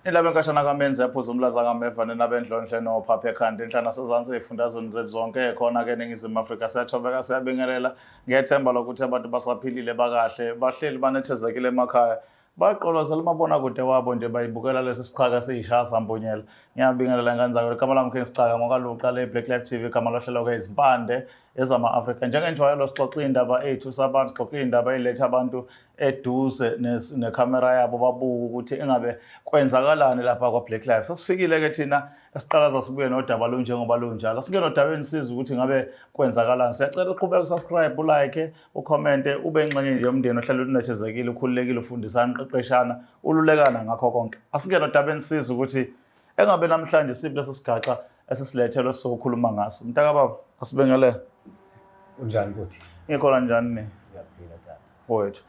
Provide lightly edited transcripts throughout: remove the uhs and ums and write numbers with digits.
Ilaba enkashana kaMenzi yaphuza umlaza kaMeva nenabendlonhle nophaphe ekhanda enhlana sezansi ey'fundazweni zethu zonke ekhona-ke eNingizimu Afrika. Siyathobeka siyabingelela ngethemba lokuthi abantu basaphilile bakahle bahleli banethezekile emakhaya. Baqolozela umabonakude wabo nje bayibukela lesi sichaka siyishaya sambonyela. Ngiyabingelela ngani zakho igama lami King Sicaka ngokaluqa le-Black Life TV igama lohlelo-ke izimpande ezama-Afrika. Njengenjwayelo sixoxa iy'ndaba ey'thu sabantu, sixoxa iy'ndaba ey'letha abantu eduze nekhamera yabo babuke ukuthi ingabe kwenzakalani lapha kwa-Black Life. Sesifikile-ke thina esiqalaza sibuye nodaba lunjengoba lunjalo. Asike nodabeni siza ukuthi ngabe kwenzakalani. Siyacela uqhubeke usubscribe, ulike, ucommente, ube ingxenye nje yomndeni ohlala unethezekile, ukhululekile, ufundisana, uqeqeshana, ululekana ngakho konke. Asike nodabeni siza ukuthi engabe namhlanje siphi lesi sigaxa esisilethelwe sizokhuluma ngaso. Mntakababa, asibingelele. Unjani futhi? Ngikhona njani ni? Ngiyaphila tata. Mfowethu.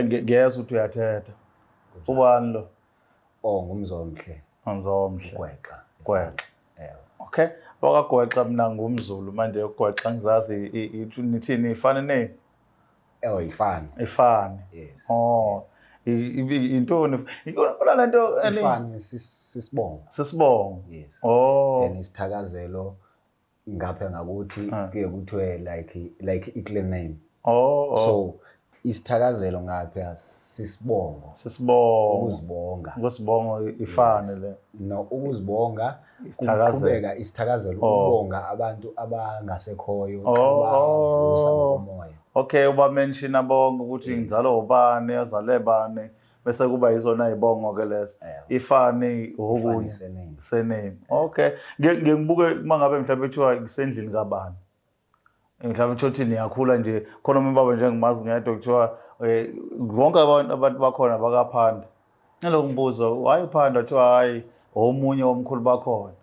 Ngiyeza ukuthi uyathetha. Ubani lo? Oh, ngumzomhle. Umzomhle. Gwexa. Gwexa. Yebo. Okay. Wakagwexa mina ngumZulu manje ugwexa ngizazi nithini ifane ne? Ifani. Ifane. Yes. Oh. Intoni? Ikona lento Ifani sisibongo. Sisibongo. Yes. Oh. Then isithakazelo ngapha ngakuthi kuye kuthiwe like i-clan name. Oh. So isithakazelo ngapha sisibongo. Sisibongo. Ukuzibonga. Ukuzibonga ifane le. No, ukuzibonga Isithakazelo. isithakazelo ukubonga abantu abangasekhoyo abavusa ngomoya. Okay, uba mention abonke ukuthi ngizalo ubani, yazale bani, bese kuba yizona izibongo ke lezo. Ifani okunye surname. Okay. Ngibuke mangabe mhlawumbe ethiwa ngisendlini kabani. Mhlawumbe uthi niyakhula nje khona umbaba njengimazi ngedwa kuthiwa bonke abantu bakhona bakaPhanda. Nalo ngibuzo why uPhanda kuthiwa hayi omunye womkhulu bakhona.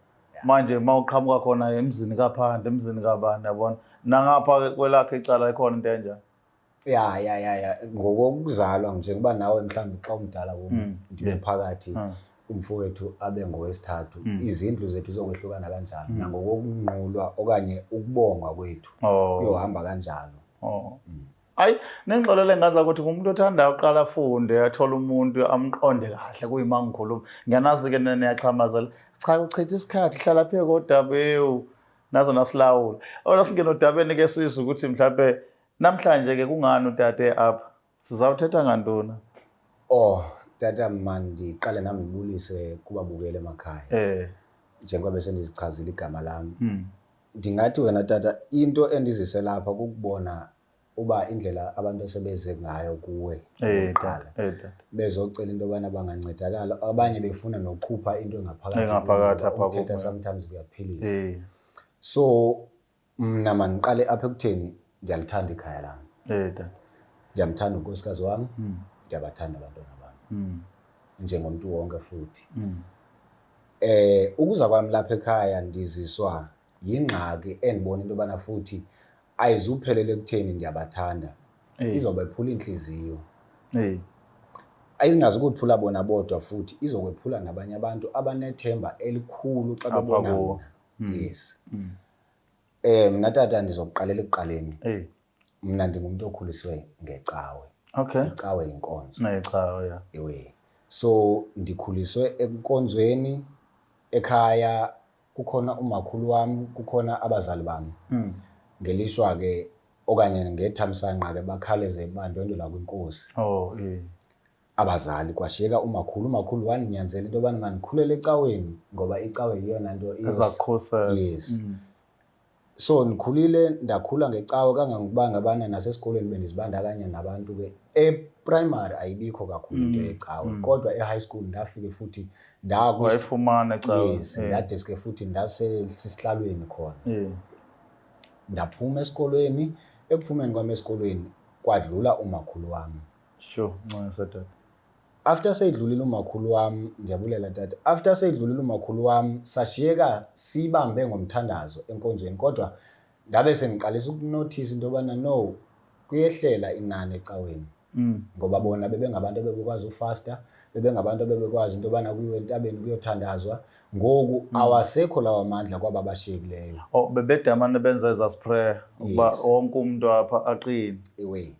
Manje mawuqhamuka khona emzini kaPhanda, emzini kabani yabona. Nangapha kwelakhe icala ikhona into enjani? Ya. Ngokuzalwa njengoba nawe mhlawumbe xa umdala ndibe phakathi umfowethu abe ngowesithathu, izindlu zethu zokwehlukana kanjalo nangokunqulwa okanye ukubongwa kwethu kuyohamba kanjalo. Hayi nengixolele ngaza ukuthi umuntu othanda uqala afunde athola umuntu amqonde kahle kuyima ngikhuluma. Ngiyanazi ke niyaxhamazela. Cha uchitha isikhathi hlala phe kodaba nazo nasilawula. Ola singena odabeni ke sizwe ukuthi mhlawumbe namhlanje ke kungani utate apha. Sizawuthetha ngantona. Oh, tata mandi qale nami ngibulise kubabukele emakhaya. Njengoba bese ndizichazile igama lami. Ndingathi wena tata into endizise lapha ukubona uba indlela abantu asebeze ngayo kuwe. Tata. Bezocela into abana bangancedakala, abanye befuna nokukhupha into engaphakathi apha ukuthetha sometimes kuyaphilisa. So mina maniqale apha ekutheni ngiyalithanda ikhaya lami. Ngiyamthanda unkosikazi wami, ngiyabathanda abantwana bami. Njengomuntu wonke futhi. Ukuza kwami lapha ekhaya ndiziswa yingqaki endibona into bana futhi ayizuphelele ekutheni ndiyabathanda. Izobe iphula inhliziyo. Ayingazi ukuphula bona bodwa futhi izokwephula nabanye abantu abanethemba elikhulu xa bebona mina. Yes. Mina tata ndizokuqalela ekuqaleni. Mina ndingumuntu okhuliswe ngecawe. Okay. Icawe inkonzo. Icawe ya. Ewe. So ndikhuliswe enkonzweni ekhaya kukhona umakhulu wami, kukhona abazali bami. Ngelishwa ke okanye ngethamsanqa ke bakhaleze bandwendela kwinkosi. Abazali kwashiyeka umakhulu waninyanzela into yobana manikhulele ecaweni ngoba icawe iyona nto ezakukhusela. Yes. So ndikhulile ndakhula ngecawe kangangokuba ngabana nasesikoleni bendizibandakanya nabantu ke e-primary ayibikho kakhulu into yecawe kodwa e-high school ndafike futhi wayifumana ecawe. Yes, ndadeske futhi ndasesihlalweni khona. Ndaphuma esikolweni, ekuphumeni kwami esikolweni kwadlula umakhulu wami. Sure, tata. After sayidlulile umakhulu wami, ndiyabulela tata. After sayidlulile umakhulu wami, sashiyeka sibambe ngomthandazo enkonzweni kodwa ndabe sengiqalisa ukunotice into yobana kuyehlela inani ecaweni. Ngoba bona bebengabantu abebekwazi ufasta, bebengabantu abebekwazi into yobana kuyiwe entabeni kuyothandazwa. Ngoku awasekho lawa mandla kwaba bashiyekileyo. Bebedamane benza ezaa prayer ukuba wonke umuntu apha aqine.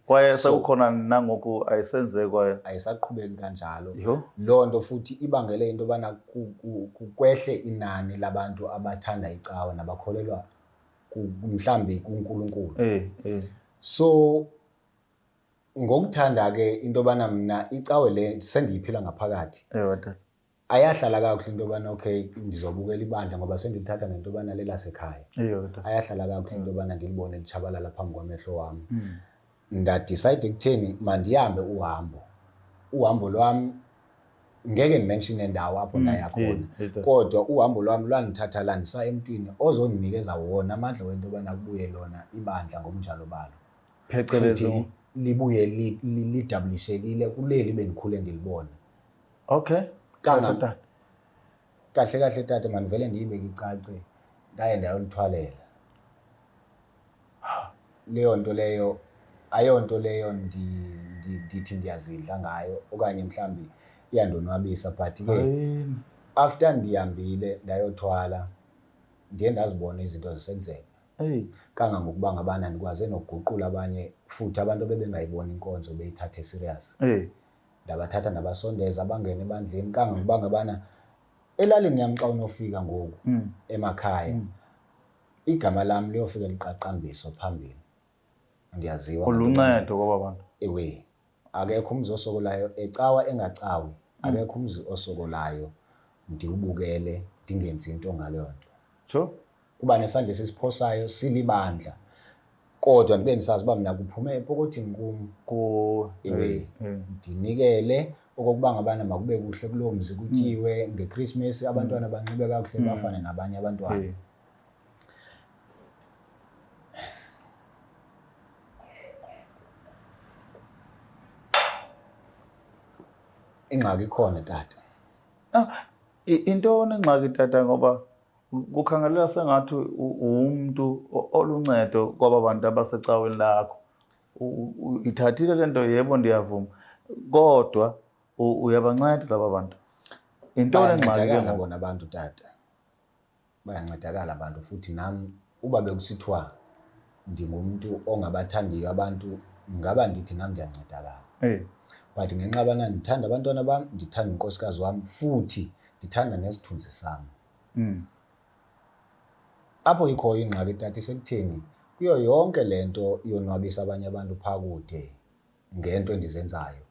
Kwaye sekukhona nangoku ayisenzekwayo. Ayisaqhubeki kanjalo. Loo nto futhi ibangele into yobana kwehle inani labantu abathanda icawe nabakholelwa mhlambi kuNkulunkulu. So ngokuthanda ke into yobana mna icawe le sendiyiphila ngaphakathi. Ayahlala kakuhle into yobana okay ndizobukela ibandla ngoba sendilithatha ngento yobana lelasekhaya. Ayahlala kakuhle into yobana ndilibone litshabalala phambi kwamehlo wami. Ndadicide ekutheni mandihambe uhambo lwami ngeke ndimenshine ndawo apho ndaya khona, kodwa uhambo lwami lwandithatha landisa emntwini ozondinikeza wona amandla wento yobana kubuye lona ibandla ngomnjalo balo. Phecelezi libuye lidabulishekile kuleli bendikhule ndilibona. Okay. Kahle kahle tata mandivele ndiyibeke icace ndaye ndayolithwalela. Leyo nto leyo ayonto leyo ndithi ndiyazidla ngayo okanye mhlambi iyandonwabisa, but ke after ndihambile ndayothwala ndiye ndazibona izinto zisenzeka. Kangangokuba ngabana ndikwaze nokuguqula abanye futhi abantu bebengayiboni inkonzo beyithathe serious. Ndabathatha ndabasondeza bangene ebandleni kangangokuba ngabana elalini yami xa unofika ngoku emakhaya igama lami liyofika liqaqambiso phambili. Ndiyaziwa uluncedo kwaba bantu. Akekho umzi osokolayo ecawa engacawi, akekho umzi osokolayo ndiwubukele ndingenzi into ngaleyo nto. Kuba nesandla esisiphosayo silibandla kodwa ndibe ndisazi uba mna kuphume epokothini kum ndinikele okokuba ngabana makube kuhle kulowo mzi kutyiwe ngeChristmas abantwana banxibe kakuhle bafane nabanye abantwana. Ingxaki ikhona tata. Intoni ingxaki tata ngoba kukhangelela sengathi umuntu oluncedo kwaba bantu abasecaweni lakho. Ithathile le nto, yebo ndiyavuma, kodwa uyabanceda laba bantu. Intoni ingxaki bayancedakala bona abantu tata, bayancedakala abantu futhi nami uba bekusithiwa ndingumuntu ongabathandiyo abantu ngaba ndithi nami ndiyancedakala. But ngenxa yobana ndithanda abantwana bam, ndithanda unkosikazi wami futhi ndithanda nesithunzi sami. Apho ikhoyo ingxaki tata isekutheni kuyo yonke lento iyonwabisa abanye abantu phaa kude ngento endizenzayo.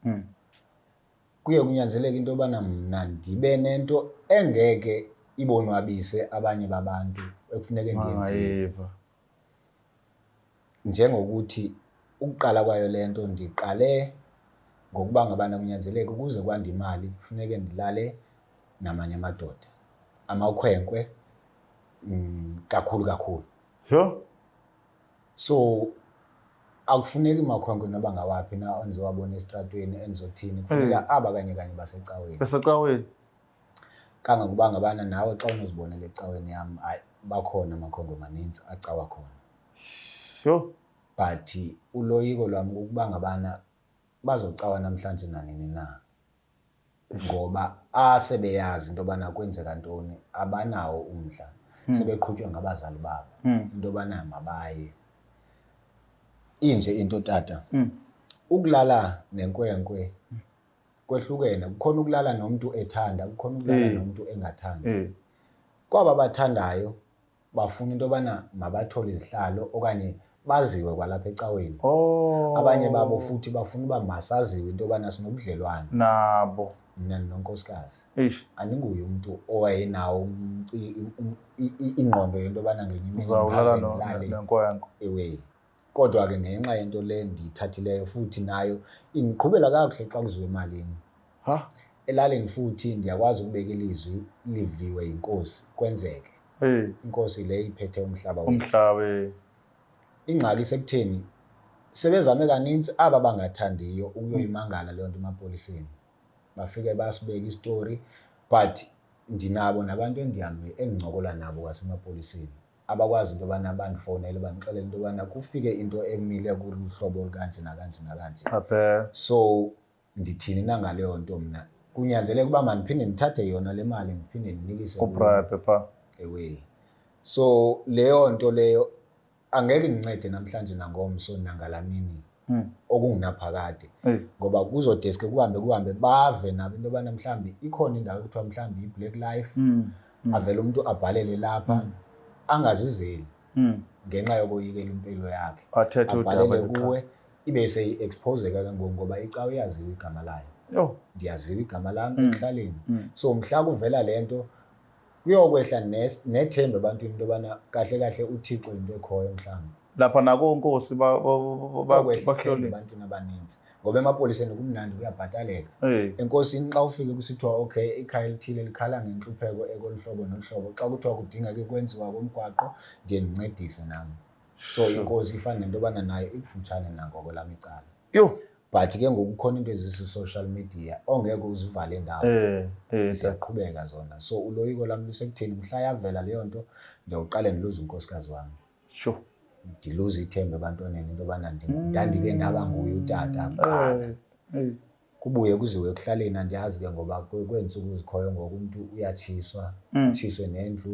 Kuye kunyanzeleke into yobana mna ndibe nento engeke ibonwabise abanye babantu ekufuneke ndiyenzile. Njengokuthi ukuqala kwayo lento ndiqale ngokuba ngabana kunyanzeleke ukuze kwande imali kufuneke ndilale namanye amadoda, amakhwenkwe kakhulu. So akufuneki makhwenkwe noba ngawaphi na enizowabona esitratweni enizothini, kufuneka aba kanye basecaweni. Kangangokuba ngabana nawe xa unozibonela ecaweni yam bakhona amakhwenkwe maninzi acawa khona. But uloyiko lwami kukuba ngabana bazocawa namhlanje nanini na, ngoba asebeyazi into yobana kwenzeka ntoni, abanawo umdla, sebeqhutywe ngabazali babo into yobana mabaye. Inje into tata, ukulala nenkwenkwe kwehlukene. Kukhona ukulala nomuntu ethanda, kukhona ukulala nomuntu engathandi. Kwaba bathandayo bafuna into yobana mabathole izihlalo okanye baziwe kwalapha ecaweni. Abanye babo futhi bafuna uba masaziwe into yobana sinobudlelwane nabo. Mna nonkosikazi andinguye umuntu owayenawo ingqondo yento yobana ngenye imini ngilale. Kodwa ke ngenxa yento le ndiyithathileyo futhi nayo indiqhubela kakuhle xa kuziwe emalini. Elalini futhi ndiyakwazi ukubeka ilizwi liviwe yinkosi kwenzeke. Inkosi le iphethe umhlaba wethu. Ingxaki sekutheni sebezame kaninzi aba bangathandiyo ukuyoyimangala leyo nto emapoliseni, bafike basibeka istory, but ndinabo nabantu endincokola nabo kwasemapoliseni abakwazi into yobana bandifowunele bandixelele into yobana kufike into emile kuluhlobo olukanje nakanje nakanje. So ndithini na ngaleyo nto mna? kunyanzeleka ukuba mandiphinde ndithathe yona le mali ndiphinde ndinikise ubribe pha ewe. So leyo nto leyo angeke ndincede namhlanje nangomso nangalamini okungunaphakade ngoba kuzodeske kuhambe bave nabo into yobana mhlawumbi ikhona indawo ekuthiwa mhlawumbi i-Black Life avele umuntu abhalele lapha angazizeli ngenxa yokoyikela impilo yakhe abhalele kuwe ibe seyi-exposeka ke ngoba icawe yaziwa igama layo ndiyaziwa igama lami ekuhlaleni so mhla kuvela lento kuyokwehla nethemba ebantwini into yobana kahle kahle uThixo into ekhoyo mhlawumbi lapha nakonkosi bahlole ebantwini abaninzi ngoba emapoliseni kumnandi kuyabhataleka enkosini xa ufike kusithiwa okay ikhaya elithile likhala ngenhlupheko ekolihlobo nohlobo xa kuthiwa kudingeka kwenziwa komgwaqo ndiye ndincedise nami so inkosi ifana nento yobana nayo ikufutshane nangoko lami icala but ke ngokukhona into ezisi-social media ongeke uzivale indawo ziyaqhubeka zona so uloyiko lami lusekutheni mhla yavela leyo nto ndiyawuqale ndiluze unkosikazi wami ndiluze ithemba ebantwaneni into yobana ndandike ndaba nguye utata kuqala kubuye kuziwe ekuhlaleni andiyazi ke ngoba kweentsuku zikhoyo ngoku umuntu uyatshiswa utshiswe nendlu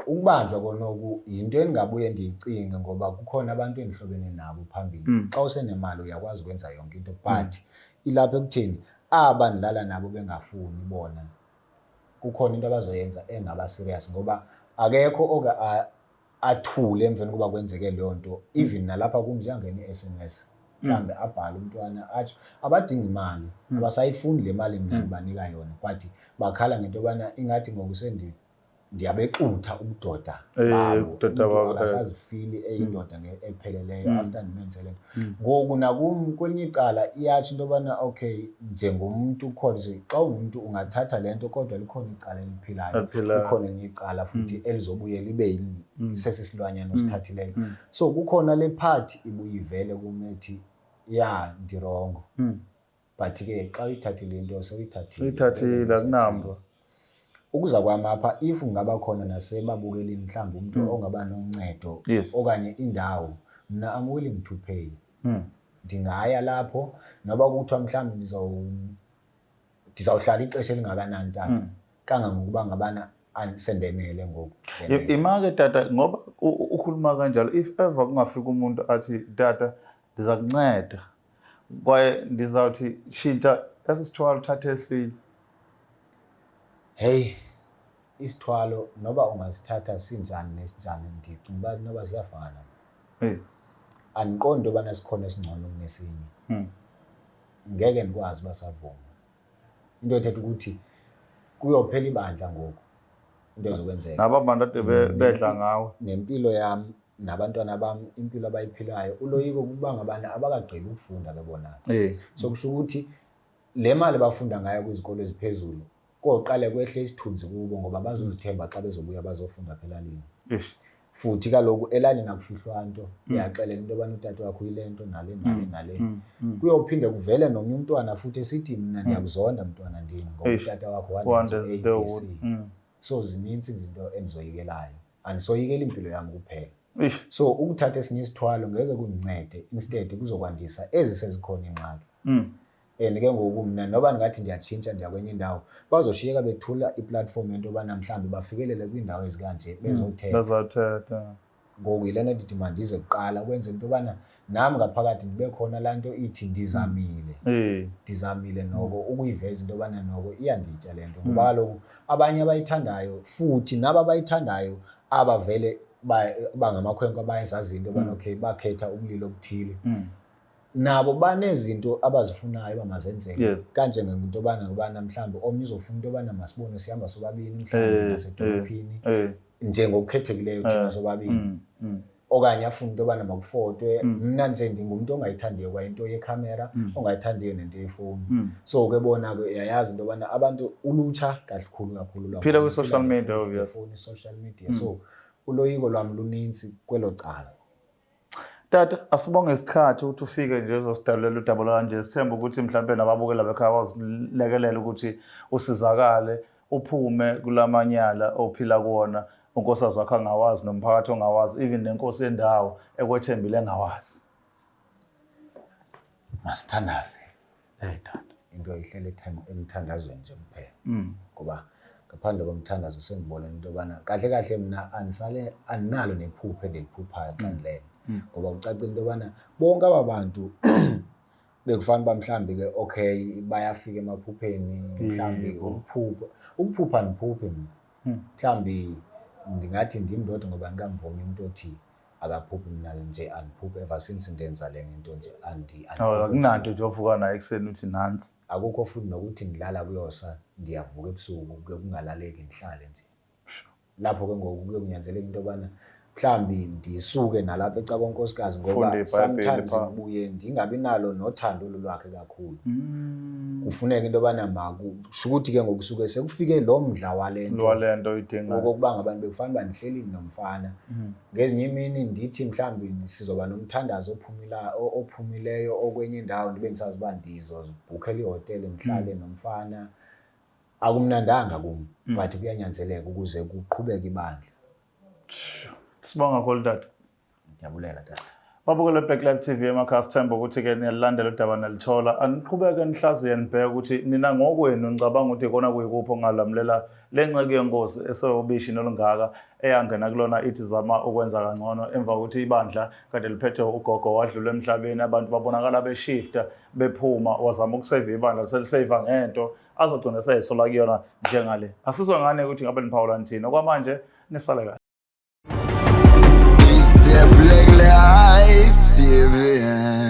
ukubanjwa konoku yinto endingabuye ndiyicinge ngoba kukhona abantu endihlobene nabo phambili xa usenemali uyakwazi ukwenza yonke into but ilapha ekutheni aba ndilala nabo bengafuni bona kukhona into abazoyenza engaba serious ngoba akekho athule emveni kuba kwenzeke leyo nto even nalapha kumzi yangena i-SMS mhlambe abhala umntwana athi abadingi imali abasayifuni le mali mina ndibanika yona but bakhala ngento yobana ingathi ngoku ndiyabexutha ubudoda babo akasazifili eyindoda epheleleyo after ndimenzele ngoku nakum kwelinye icala iyathi into yobana okay njengomuntu khona xa ungumuntu ungathatha le nto kodwa likhona icala eliphilayo likhona elinye icala futhi elizobuye libe sesisilwanyana osithathileyo so kukhona le part ibuye ivele kumethi ndirongo but ke xa uyithathile into uyithathile akunamba ukuza kwami apha if ngaba khona nasebabukelini mhlawumbe umuntu ongaba noncedo okanye indawo mina I'm willing to pay ndingaya lapho noba kuthiwa mhlawumbe ndizawuhlala ixesha elingakanani tata kangangokuba ngabana sendenele ngoku imake tata ngoba ukhuluma kanjalo if ever kungafika umuntu athi tata ndiza kunceda kwaye ndizawuthi shintsha esisithwala uthathe esinye hey isithwalo noba ungasithatha sinjani nesinjani ndicinga uba noba siyafana andiqondi obana sikhona esingcono kunesinye ngeke ndikwazi uba savuma into ethetha ukuthi kuyophela ibandla ngoku into ezokwenzeka naba bantu ade bedla ngawe nempilo yami nabantwana bami impilo abayiphilayo uloyiko kuba ngabana abakagqibi ukufunda ke bona so kusho ukuthi le mali bafunda ngayo kwizikolo eziphezulu koqale kwehle isithunzi kubo ngoba bazozithemba xa bezobuya bazofunda phelalini futhi kaloku elalini akufihlwa nto uyaxelela into yobana utata wakho uyile nto nale kuyophinde kuvele nomnye umntwana futhi esithi mna ndiyakuzonda mntwana ndini ngoba utata wakho wandenza so zininzi izinto endizoyikelayo andisoyikela impilo yami kuphela so ukuthatha esinye isithwalo ngeke kundincede instead kuzokwandisa ezi sezikhona ingxaki and ke ngoku mna noba ndingathi ndiyatshintsha ndiya kwenye indawo bazoshiyeka bethula iplatform yento yobana mhlawumbi bafikelele kwiindawo ezikanje bezothetha ngoku yile nto ndithi mandize kuqala kwenze into yobana nam ngaphakathi ndibe khona laa nto ithi ndizamile noko ukuyiveza into yobana noko iyanditya le nto ngoba kaloku abanye abayithandayo futhi nabo abayithandayo abavele bangamakhwenkwe abayezaziyo into yobana okay bakhetha ubulili obuthile nabo banezinto abazifunayo bamazenzeke kanje ngento yobana mhlawumbi omnye uzofuna into yobana masibone sihamba sobabini mhlawumbi nasedolophini njengokukhethekileyo thina sobabini okanye afuna into yobana makufotwe mna nje ndingumntu ongayithandiyo kwayinto yekhamera ongayithandiyo nento yefowuni so ke bona ke yayazi into yobana abantu ulutsha kakhulu phila kwi-social media obviously social media so uloyiko lwami luninzi kwelo cala tata asibonge isikhathi ukuthi ufike nje uzosidalulela udaba kanje sithemba ukuthi mhlawumbe nababukela bekhaya bazilekelela ukuthi usizakale uphume kulamanyala ophila kuwona unkosikazi wakho angawazi nomphakathi ongawazi even nenkosi yendawo ekwethembile engawazi masithandaze tata into ihlele emthandazweni nje kuphela ngoba ngaphandle komthandazo sengibona into yobana kahle kahle mina aninalo nephupho engiliphuphayo xa ngilele ngoba kucacile into yobana bonke aba bantu bekufanele uba mhlawumbe-ke okay bayafika emaphupheni mhlawumbe ukuphupha niphuphe mina mhlawumbe ndingathi ndim ndodwa ngoba ngikamvumi umuntu othi akaphuphi mina nje andiphuphe ever since ndenza le ngento nje akunanto nje ovuka nayo ekuseni uthi nansi akukho futhi nokuthi ngilala kuyosa ndiyavuka ebusuku kungalaleki ngihlale nje lapho ke ngoku kuye kunyanzeleka into yobana mhlawumbe ndisuke nalapha eCaba Nkosikazi ngoba sometimes ngibuye ndingabi nalo nothando lwakhe kakhulu kufuneka into yobana kusho ukuthi ke ngokusuke sekufike lo mdla walento uyidinga ngokuba ngabantu bekufanele bandihleli nomfana ngezinye imini ndithi mhlawumbe sizoba nomthandazo ophumileyo okwenye indawo ndibe ngisazi uba ndizobhukhela ihoteli ngihlale nomfana akumnandanga kum but kuyanyanzeleka ukuze kuqhubeke ibandla. Sibonga kakhulu tata. Ngiyabulela tata. Babukele Black Live TV emakhaya sithemba ukuthi ke niyalandela udaba nalithola aniqhubeke nihlaziye nibheke ukuthi nina ngokwenu nicabanga ukuthi kona kuyikupho ngalamulela lenceke yenkosi eseyobishi nolungaka eyangena kulona ithi zama ukwenza kangcono emva kokuthi ibandla kade liphethe ugogo wadlula emhlabeni abantu babonakala beshifta bephuma wazama ukusave ibandla selisave ngento azogcina seyisola kuyona njengale asizwe ngane ukuthi ngabe niphawula nithini okwamanje nisale kahle. The Black Live TV.